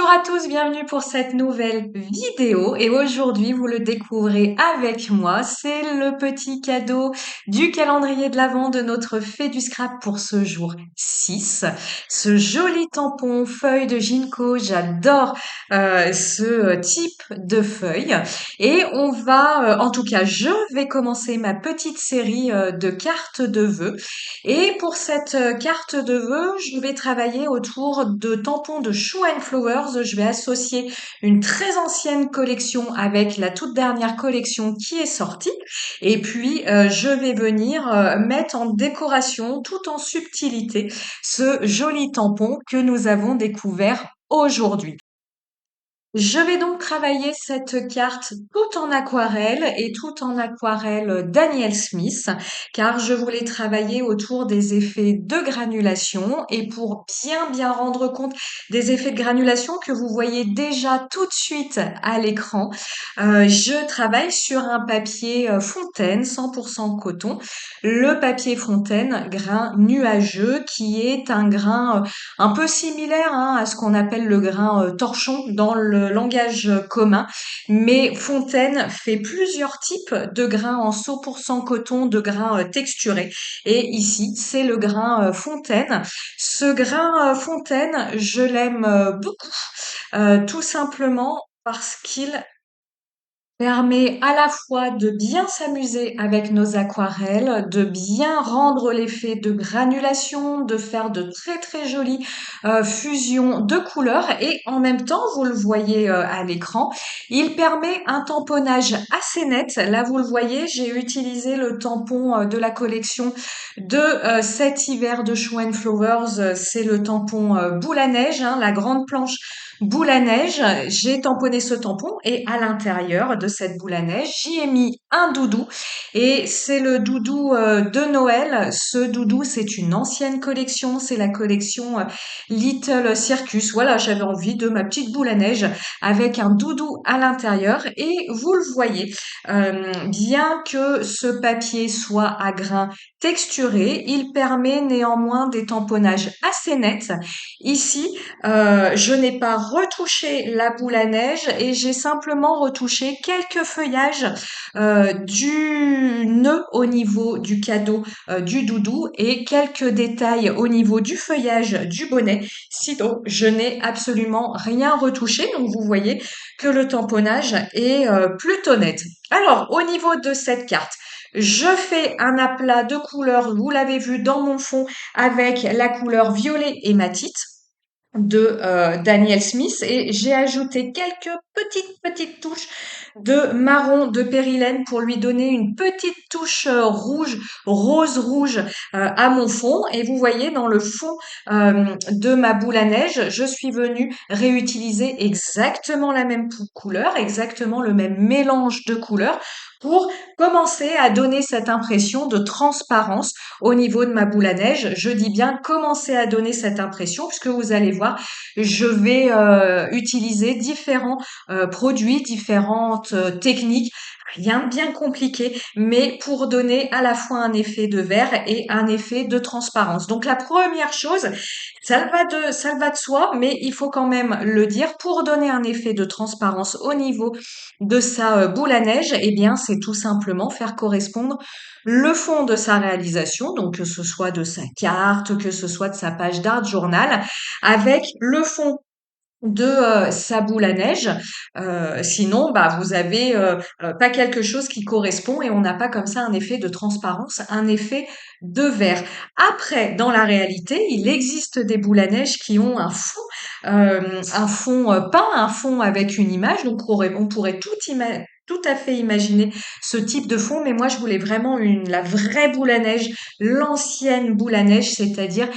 Bonjour à tous, bienvenue pour cette nouvelle vidéo et aujourd'hui vous le découvrez avec moi, c'est le petit cadeau du calendrier de l'Avent de notre fée du scrap pour ce jour 6. Ce joli tampon feuille de Ginkgo, j'adore ce type de feuille et on va, en tout cas je vais commencer ma petite série de cartes de vœux et pour cette carte de vœux, je vais travailler autour de tampons de Shoe and Flowers. Je vais associer une très ancienne collection avec la toute dernière collection qui est sortie. Et puis, je vais venir mettre en décoration, tout en subtilité, ce joli tampon que nous avons découvert aujourd'hui. Je vais donc travailler cette carte tout en aquarelle et tout en aquarelle Daniel Smith, car je voulais travailler autour des effets de granulation et pour bien rendre compte des effets de granulation que vous voyez déjà tout de suite à l'écran, je travaille sur un papier Fontaine 100% coton, le papier Fontaine grain nuageux qui est un grain un peu similaire à ce qu'on appelle le grain torchon dans le langage commun, mais Fontaine fait plusieurs types de grains en 100% coton, de grains texturés. Et ici, c'est le grain Fontaine. Ce grain Fontaine, je l'aime beaucoup, tout simplement parce qu'il permet à la fois de bien s'amuser avec nos aquarelles, de bien rendre l'effet de granulation, de faire de très jolies fusions de couleurs et en même temps, vous le voyez à l'écran, il permet un tamponnage assez net. Là, vous le voyez, j'ai utilisé le tampon de la collection de cet hiver de Shoe and Flowers. C'est le tampon boule à neige, la grande planche boule à neige. J'ai tamponné ce tampon et à l'intérieur de cette boule à neige, j'y ai mis un doudou et c'est le doudou de Noël. Ce doudou, c'est une ancienne collection, c'est la collection Little Circus. Voilà, j'avais envie de ma petite boule à neige avec un doudou à l'intérieur et vous le voyez, bien que ce papier soit à grains texturés, il permet néanmoins des tamponnages assez nets. Ici, je n'ai pas retouché la boule à neige et j'ai simplement retouché quelques feuillages du nœud au niveau du cadeau du doudou et quelques détails au niveau du feuillage du bonnet. Sinon, je n'ai absolument rien retouché. Donc, vous voyez que le tamponnage est plutôt net. Alors, au niveau de cette carte, je fais un aplat de couleurs, vous l'avez vu dans mon fond, avec la couleur violet hématite de Daniel Smith et j'ai ajouté quelques petites touches de marron de périlène pour lui donner une petite touche rouge, rose rouge à mon fond et vous voyez dans le fond de ma boule à neige, je suis venue réutiliser exactement la même couleur, exactement le même mélange de couleurs pour commencer à donner cette impression de transparence au niveau de ma boule à neige. Je dis bien commencer à donner cette impression puisque vous allez voir, je vais utiliser différents produits, différentes techniques. Rien de bien compliqué, mais pour donner à la fois un effet de verre et un effet de transparence. Donc la première chose, ça va de soi, mais il faut quand même le dire, pour donner un effet de transparence au niveau de sa boule à neige, eh bien c'est tout simplement faire correspondre le fond de sa réalisation, donc que ce soit de sa carte, que ce soit de sa page d'art journal, avec le fond de sa boule à neige. Sinon, bah, vous avez pas quelque chose qui correspond et on n'a pas comme ça un effet de transparence, un effet de verre. Après, dans la réalité, il existe des boules à neige qui ont un fond peint, un fond avec une image. Donc, on pourrait tout à fait imaginer ce type de fond, mais moi je voulais vraiment la vraie boule à neige, l'ancienne boule à neige, c'est-à-dire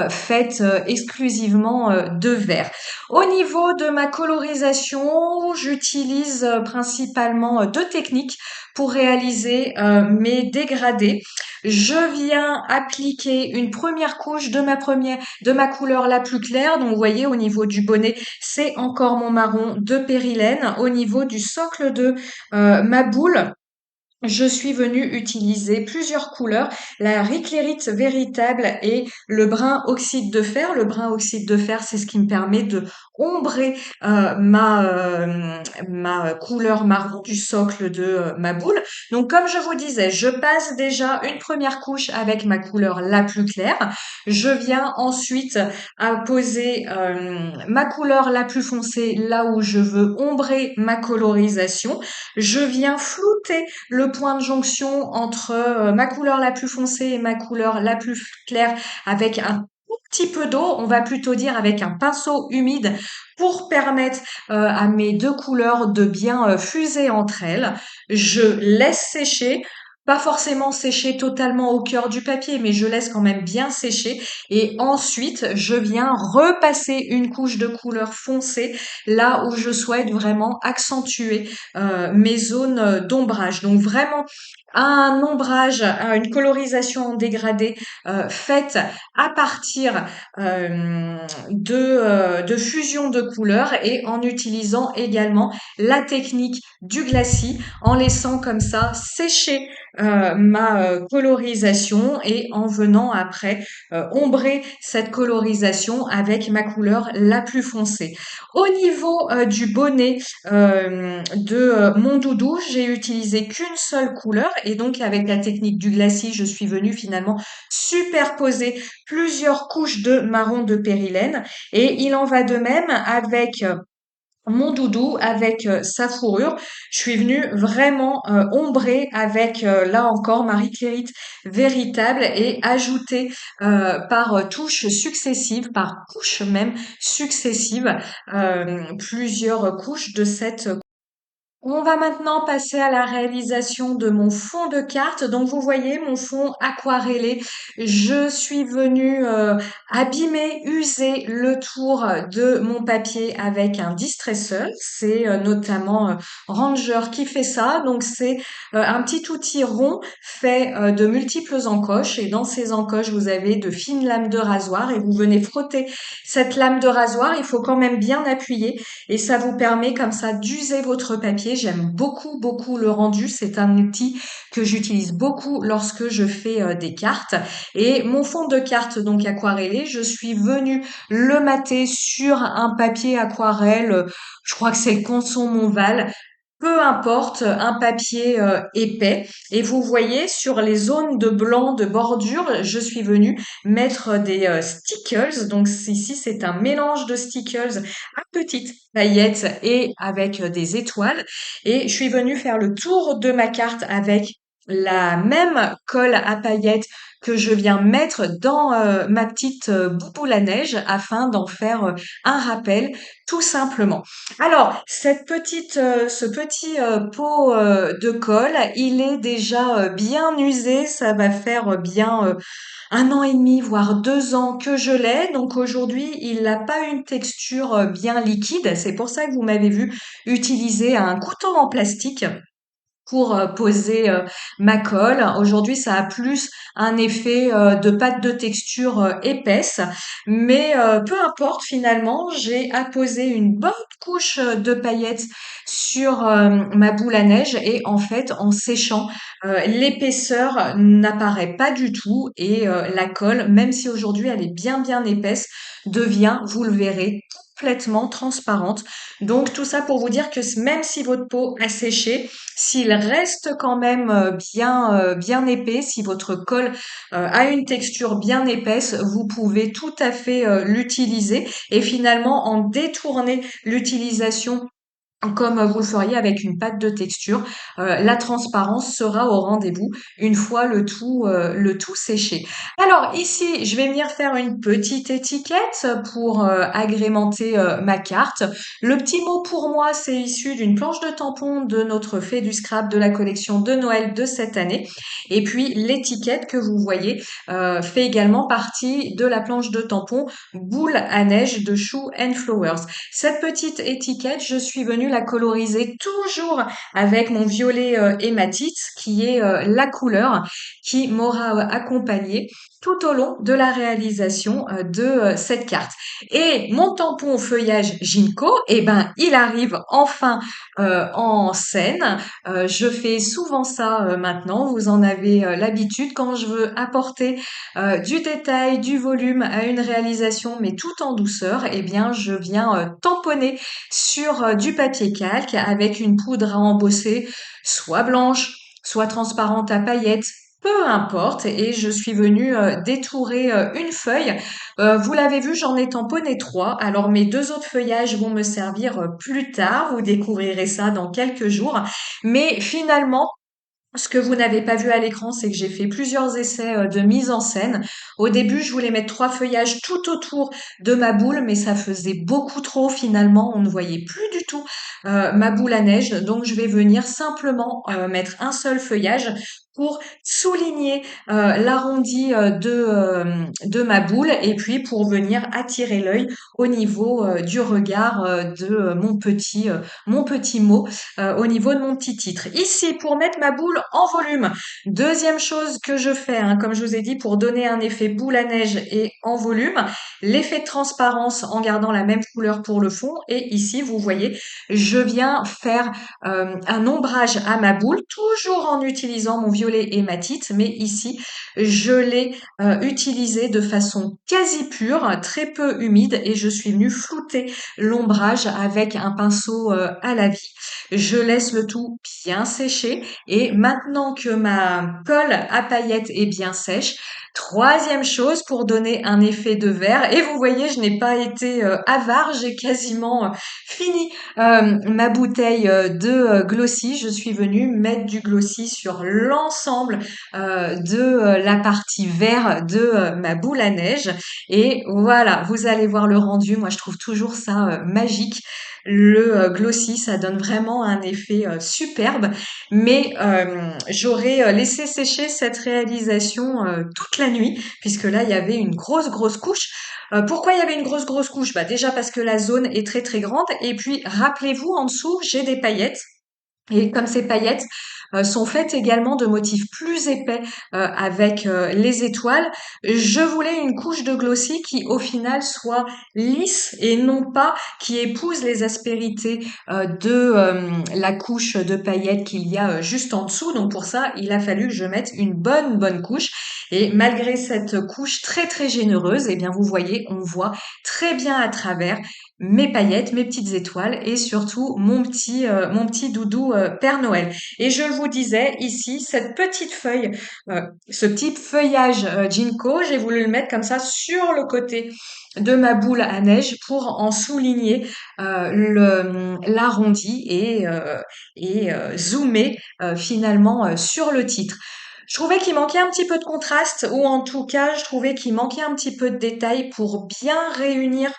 faite exclusivement de verre. Au niveau de ma colorisation, j'utilise principalement deux techniques pour réaliser mes dégradés. Je viens appliquer une première couche de ma couleur la plus claire. Donc, vous voyez, au niveau du bonnet, c'est encore mon marron de périlène. Au niveau du socle de ma boule, je suis venue utiliser plusieurs couleurs, la riclérite véritable et le brun oxyde de fer. Le brun oxyde de fer, c'est ce qui me permet de ombrer ma couleur marron du socle de ma boule. Donc comme je vous disais, je passe déjà une première couche avec ma couleur la plus claire. Je viens ensuite à poser ma couleur la plus foncée là où je veux ombrer ma colorisation. Je viens flouter le point de jonction entre ma couleur la plus foncée et ma couleur la plus claire avec un tout petit peu d'eau, on va plutôt dire avec un pinceau humide pour permettre à mes deux couleurs de bien fuser entre elles. Je laisse sécher. Pas forcément sécher totalement au cœur du papier, mais je laisse quand même bien sécher. Et ensuite, je viens repasser une couche de couleur foncée là où je souhaite vraiment accentuer mes zones d'ombrage. Donc vraiment un ombrage, une colorisation en dégradé faite à partir de fusion de couleurs et en utilisant également la technique du glacis en laissant comme ça sécher ma colorisation et en venant après ombrer cette colorisation avec ma couleur la plus foncée. Au niveau du bonnet de mon doudou, j'ai utilisé qu'une seule couleur et donc avec la technique du glacis, je suis venue finalement superposer plusieurs couches de marron de périlène et il en va de même avec mon doudou avec sa fourrure. Je suis venue vraiment ombrer avec là encore Marie Clairite véritable et ajouter par touches successives, par couches même successives, plusieurs couches de cette. On va maintenant passer à la réalisation de mon fond de carte. Donc vous voyez mon fond aquarellé. Je suis venue abîmer, user le tour de mon papier avec un distresseur. C'est notamment Ranger qui fait ça. Donc c'est un petit outil rond fait de multiples encoches. Et dans ces encoches, vous avez de fines lames de rasoir et vous venez frotter cette lame de rasoir. Il faut quand même bien appuyer et ça vous permet comme ça d'user votre papier. J'aime beaucoup, beaucoup le rendu. C'est un outil que j'utilise beaucoup lorsque je fais des cartes. Et mon fond de carte, donc aquarellé, je suis venue le mater sur un papier aquarelle. Je crois que c'est le Canson Montval. Peu importe, un papier épais. Et vous voyez, sur les zones de blanc de bordure, je suis venue mettre des stickers. Donc ici, c'est un mélange de stickers à petites paillettes et avec des étoiles. Et je suis venue faire le tour de ma carte avec la même colle à paillettes que je viens mettre dans ma petite bouboule à neige afin d'en faire un rappel tout simplement. Alors, ce petit pot de colle, il est déjà bien usé. Ça va faire bien 1 an et demi, voire 2 ans que je l'ai. Donc aujourd'hui, il n'a pas une texture bien liquide. C'est pour ça que vous m'avez vu utiliser un couteau en plastique pour poser ma colle. Aujourd'hui, ça a plus un effet de pâte de texture épaisse, mais peu importe finalement, j'ai apposé une bonne couche de paillettes sur ma boule à neige et en fait, en séchant, l'épaisseur n'apparaît pas du tout et la colle, même si aujourd'hui elle est bien bien épaisse, devient, vous le verrez, complètement transparente. Donc tout ça pour vous dire que même si votre peau a séché, s'il reste quand même bien épais, si votre colle a une texture bien épaisse, vous pouvez tout à fait l'utiliser et finalement en détourner l'utilisation comme vous le feriez avec une pâte de texture. La transparence sera au rendez-vous une fois le tout séché. Alors ici, je vais venir faire une petite étiquette pour agrémenter ma carte. Le petit mot pour moi, c'est issu d'une planche de tampon de notre Fée du Scrap de la collection de Noël de cette année. Et puis l'étiquette que vous voyez fait également partie de la planche de tampon Boule à neige de Shoe and Flowers. Cette petite étiquette, je suis venue la coloriser toujours avec mon violet hématite, qui est la couleur qui m'aura accompagnée. tout au long de la réalisation de cette carte. Et mon tampon feuillage Ginkgo, eh ben, il arrive enfin en scène. Je fais souvent ça maintenant. Vous en avez l'habitude quand je veux apporter du détail, du volume à une réalisation, mais tout en douceur. Eh bien, je viens tamponner sur du papier calque avec une poudre à embosser, soit blanche, soit transparente à paillettes. Peu importe, et je suis venue détourer une feuille. Vous l'avez vu, j'en ai tamponné trois. Alors mes deux autres feuillages vont me servir plus tard. Vous découvrirez ça dans quelques jours. Mais finalement, ce que vous n'avez pas vu à l'écran, c'est que j'ai fait plusieurs essais de mise en scène. Au début, je voulais mettre trois feuillages tout autour de ma boule, mais ça faisait beaucoup trop finalement. On ne voyait plus du tout ma boule à neige. Donc, je vais venir simplement mettre un seul feuillage pour souligner l'arrondi de ma boule et puis pour venir attirer l'œil au niveau du regard de mon petit mot au niveau de mon petit titre. Ici, pour mettre ma boule en volume, deuxième chose que je fais, hein, comme je vous ai dit, pour donner un effet boule à neige et en volume, l'effet de transparence en gardant la même couleur pour le fond. Et ici, vous voyez, je viens faire un ombrage à ma boule, toujours en utilisant mon violet hématite, mais ici, je l'ai utilisé de façon quasi pure, très peu humide, et je suis venue flouter l'ombrage avec un pinceau à la vie. Je laisse le tout bien sécher et maintenant que ma colle à paillettes est bien sèche, troisième chose pour donner un effet de verre, et vous voyez, je n'ai pas été avare, j'ai quasiment fini ma bouteille de Glossy. Je suis venue mettre du Glossy sur l'ensemble de la partie vert de ma boule à neige. Et voilà, vous allez voir le rendu. Moi, je trouve toujours ça magique. Le Glossy, ça donne vraiment un effet superbe. Mais j'aurais laissé sécher cette réalisation toute la nuit, puisque là, il y avait une grosse couche. Pourquoi il y avait une grosse couche? Bah déjà parce que la zone est très grande. Et puis, rappelez-vous, en dessous, j'ai des paillettes. Et comme ces paillettes sont faites également de motifs plus épais avec les étoiles, je voulais une couche de glossy qui au final soit lisse et non pas qui épouse les aspérités de la couche de paillettes qu'il y a juste en dessous. Donc pour ça, il a fallu que je mette une bonne couche. Et malgré cette couche très généreuse, eh bien vous voyez, on voit très bien à travers mes paillettes, mes petites étoiles et surtout mon petit doudou Père Noël. Et je vous disais ici, cette petite feuille, ce petit feuillage Ginkgo, j'ai voulu le mettre comme ça sur le côté de ma boule à neige pour en souligner l'arrondi et zoomer finalement sur le titre. Je trouvais qu'il manquait un petit peu de contraste, ou en tout cas, je trouvais qu'il manquait un petit peu de détail pour bien réunir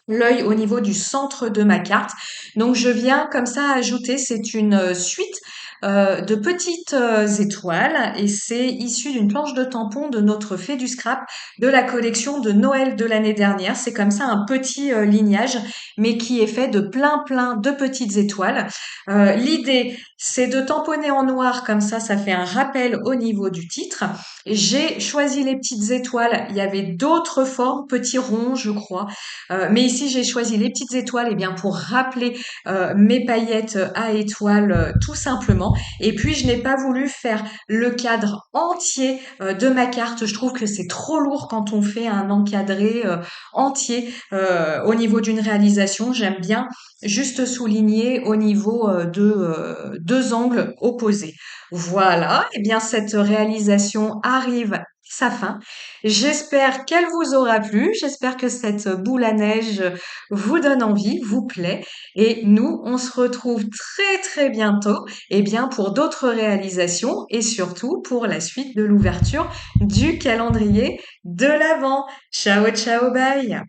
l'œil au niveau du centre de ma carte. Donc je viens comme ça ajouter, c'est une suite de petites étoiles et c'est issu d'une planche de tampon de notre fait du scrap de la collection de Noël de l'année dernière. C'est comme ça un petit lignage mais qui est fait de plein de petites étoiles. L'idée c'est de tamponner en noir comme ça fait un rappel au niveau du titre. J'ai choisi les petites étoiles, il y avait d'autres formes, petits ronds je crois, mais ici, j'ai choisi les petites étoiles, eh bien, pour rappeler mes paillettes à étoiles, tout simplement. Et puis, je n'ai pas voulu faire le cadre entier de ma carte. Je trouve que c'est trop lourd quand on fait un encadré entier au niveau d'une réalisation. J'aime bien juste souligner au niveau de deux angles opposés. Voilà, eh bien, cette réalisation arrive à sa fin. J'espère qu'elle vous aura plu. J'espère que cette boule à neige vous donne envie, vous plaît. Et nous, on se retrouve très bientôt, eh bien, pour d'autres réalisations et surtout pour la suite de l'ouverture du calendrier de l'Avent. Ciao, bye!